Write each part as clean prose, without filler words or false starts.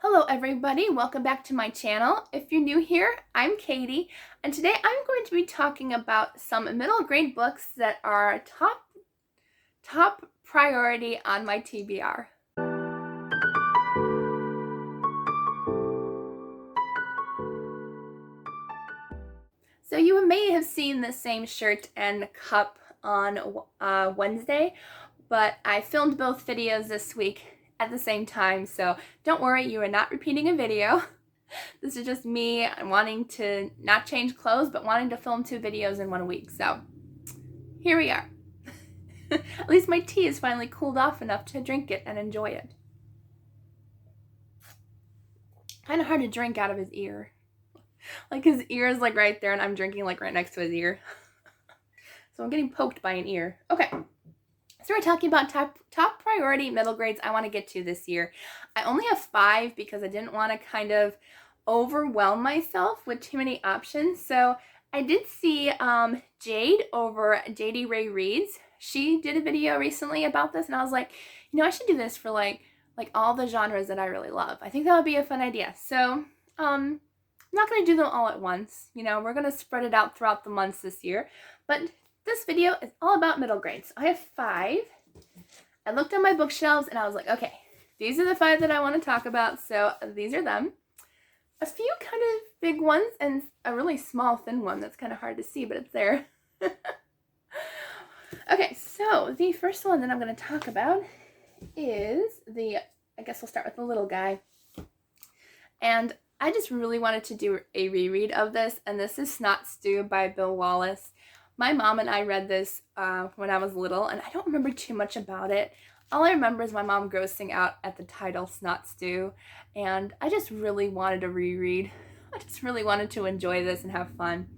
Hello everybody, welcome back to my channel. If you're new here, I'm Katie, and today I'm going to be talking about some middle grade books that are top priority on my TBR. So you may have seen the same shirt and cup on Wednesday, but I filmed both videos this week at the same time, so don't worry, you are not repeating a video. This is just me wanting to not change clothes, but wanting to film 2 videos in 1 week. So here we are. At least my tea is finally cooled off enough to drink it and enjoy it. Kind of hard to drink out of his ear. Like his ear is like right there and I'm drinking like right next to his ear. So I'm getting poked by an ear. Okay. So we're talking about top priority middle grades I want to get to this year. I only have 5 because I didn't want to kind of overwhelm myself with too many options. So I did see Jade over Jadeyraereads. She did a video recently about this and I was like, you know, I should do this for like all the genres that I really love. I think that would be a fun idea. So I'm not going to do them all at once. You know, we're going to spread it out throughout the months this year. But this video is all about middle grades. I have 5. I looked on my bookshelves and I was like, okay, these are the 5 that I want to talk about. So these are them. A few kind of big ones and a really small thin one that's kind of hard to see, but it's there. Okay, so the first one that I'm going to talk about is I guess we'll start with the little guy. And I just really wanted to do a reread of this, and this is Snot Stew by Bill Wallace. My mom and I read this when I was little, and I don't remember too much about it. All I remember is my mom grossing out at the title Snot Stew, and I just really wanted to reread. I just really wanted to enjoy this and have fun.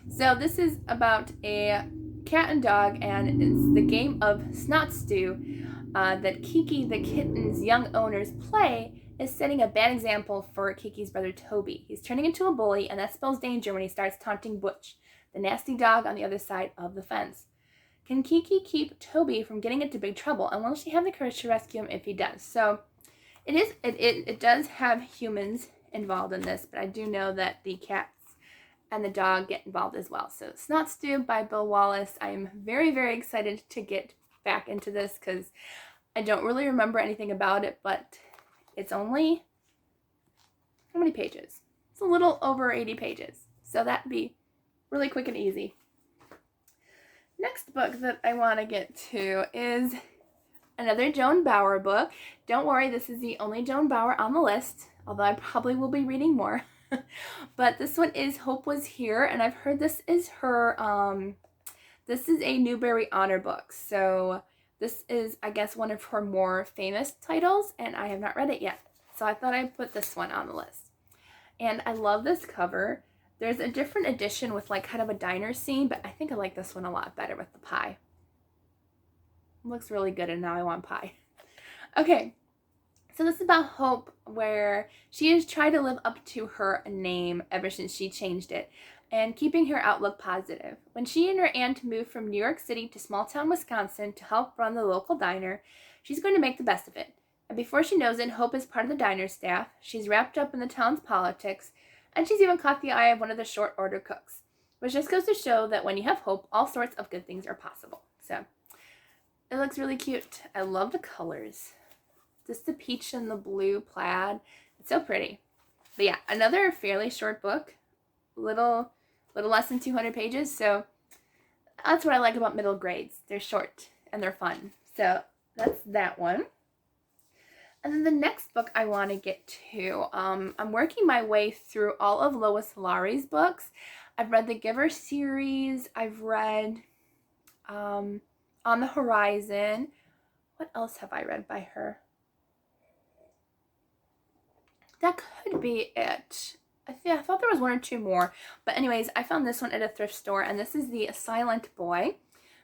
So this is about a cat and dog, and it's the game of Snot Stew that Kiki the kitten's young owners play is setting a bad example for Kiki's brother Toby. He's turning into a bully, and that spells danger when he starts taunting Butch, the nasty dog on the other side of the fence. Can Kiki keep Toby from getting into big trouble, and will she have the courage to rescue him if he does? So it does have humans involved in this, but I do know that the cats and the dog get involved as well. So Snot Stew by Bill Wallace. I am very, very excited to get back into this because I don't really remember anything about it, but it's only, how many pages? It's a little over 80 pages. So that'd be really quick and easy. Next book that I want to get to is another Joan Bauer book. Don't worry, this is the only Joan Bauer on the list, although I probably will be reading more. But this one is Hope Was Here, and I've heard this is her, this is a Newbery Honor book. So this is, I guess, one of her more famous titles, and I have not read it yet. So I thought I'd put this one on the list. And I love this cover. There's a different edition with like kind of a diner scene, but I think I like this one a lot better with the pie. It looks really good, and now I want pie. Okay, so this is about Hope, where she has tried to live up to her name ever since she changed it, and keeping her outlook positive. When she and her aunt moved from New York City to small town Wisconsin to help run the local diner, she's going to make the best of it. And before she knows it, Hope is part of the diner staff. She's wrapped up in the town's politics, and she's even caught the eye of one of the short order cooks, which just goes to show that when you have hope, all sorts of good things are possible. So it looks really cute. I love the colors. Just the peach and the blue plaid. It's so pretty. But yeah, another fairly short book. Little less than 200 pages. So that's what I like about middle grades. They're short and they're fun. So that's that one. And then the next book I want to get to, I'm working my way through all of Lois Lowry's books. I've read the Giver series. I've read On the Horizon. What else have I read by her? That could be it. I thought there was 1 or 2 more. But anyways, I found this one at a thrift store, and this is The Silent Boy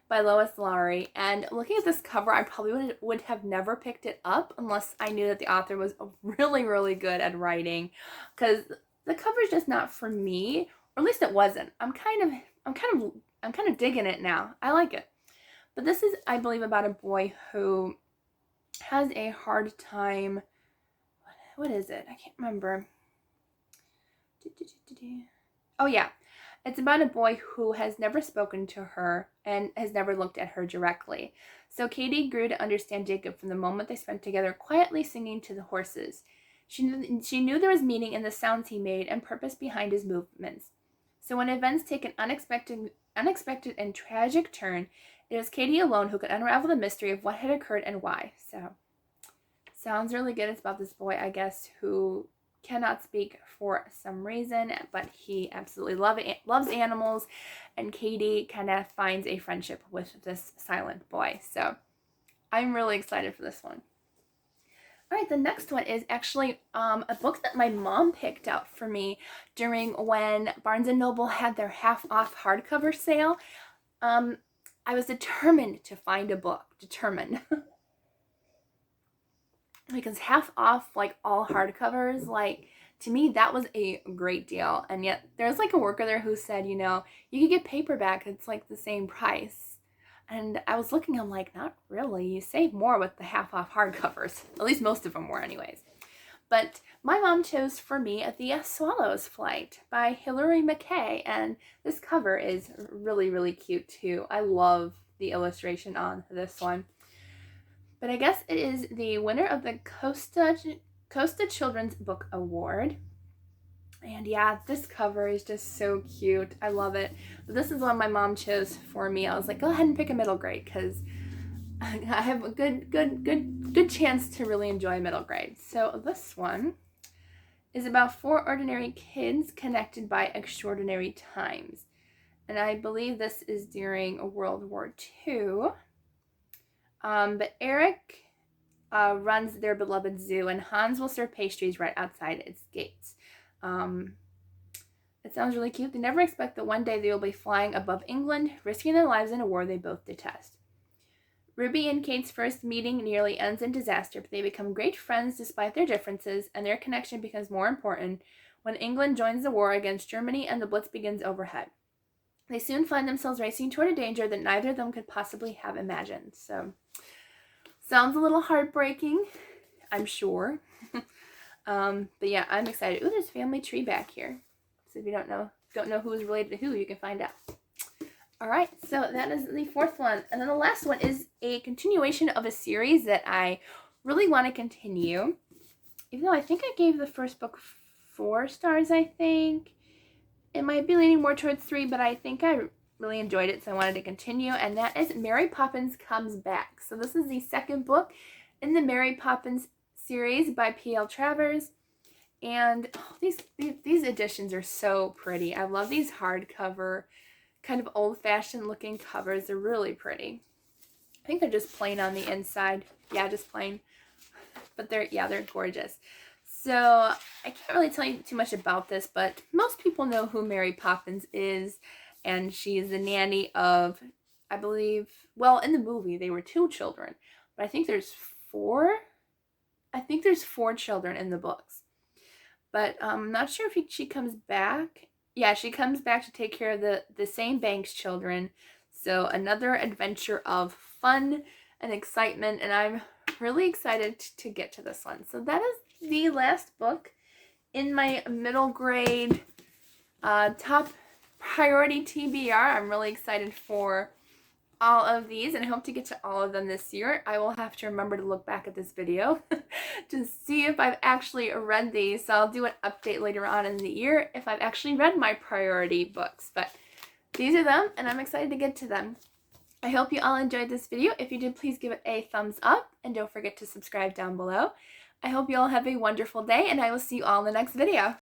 by Lois Lowry. And looking at this cover, I probably would have never picked it up unless I knew that the author was really, really good at writing, because the cover is just not for me, or at least it wasn't. I'm kind of digging it now. I like it. But this is, I believe, about a boy who has a hard time. what is it? I can't remember. Oh yeah, it's about a boy who has never spoken to her and has never looked at her directly. So Katie grew to understand Jacob from the moment they spent together quietly singing to the horses. She knew there was meaning in the sounds he made and purpose behind his movements. So when events take an unexpected and tragic turn, it was Katie alone who could unravel the mystery of what had occurred and why. So, sounds really good. It's about this boy, I guess, who cannot speak for some reason, but he absolutely loves animals, and Katie kind of finds a friendship with this silent boy. So, I'm really excited for this one. All right, the next one is actually a book that my mom picked out for me during when Barnes & Noble had their half-off hardcover sale. I was determined to find a book, because half off, like, all hardcovers, like, to me, that was a great deal. And yet, there's, like, a worker there who said, you know, you could get paperback, it's, like, the same price. And I was looking, I'm like, not really. You save more with the half off hardcovers. At least most of them were anyways. But my mom chose for me The Swallow's Flight by Hilary McKay. And this cover is really, really cute too. I love the illustration on this one. But I guess it is the winner of the Costa Children's Book Award. And yeah, this cover is just so cute. I love it. But this is one my mom chose for me. I was like, go ahead and pick a middle grade because I have a good chance to really enjoy middle grade. So this one is about 4 ordinary kids connected by extraordinary times. And I believe this is during World War II. But Eric runs their beloved zoo, and Hans will serve pastries right outside its gates. It sounds really cute. They never expect that one day they will be flying above England, risking their lives in a war they both detest. Ruby and Kate's first meeting nearly ends in disaster, but they become great friends despite their differences, and their connection becomes more important when England joins the war against Germany and the Blitz begins overhead. They soon find themselves racing toward a danger that neither of them could possibly have imagined. So, sounds a little heartbreaking, I'm sure. But yeah, I'm excited. Ooh, there's family tree back here. So if you don't know who is related to who, you can find out. All right, so that is the 4th one. And then the last one is a continuation of a series that I really want to continue. Even though I think I gave the first book 4 stars, I think. It might be leaning more towards 3, but I think I really enjoyed it, so I wanted to continue. And that is Mary Poppins Comes Back. So this is the 2nd book in the Mary Poppins series by P.L. Travers. And these editions are so pretty. I love these hardcover, kind of old-fashioned looking covers. They're really pretty. I think they're just plain on the inside. Yeah, just plain. But they're gorgeous. So I can't really tell you too much about this, but most people know who Mary Poppins is. And she is the nanny of, I believe, well, in the movie, they were 2 children. But I think there's 4. I think there's 4 children in the books. But I'm not sure if she comes back. Yeah, she comes back to take care of the same Banks children. So another adventure of fun and excitement. And I'm really excited to get to this one. So that is the last book in my middle grade top priority TBR. I'm really excited for all of these, and I hope to get to all of them this year. I will have to remember to look back at this video to see if I've actually read these. So I'll do an update later on in the year if I've actually read my priority books. But these are them, and I'm excited to get to them. I hope you all enjoyed this video. If you did, please give it a thumbs up, and don't forget to subscribe down below. I hope you all have a wonderful day, and I will see you all in the next video.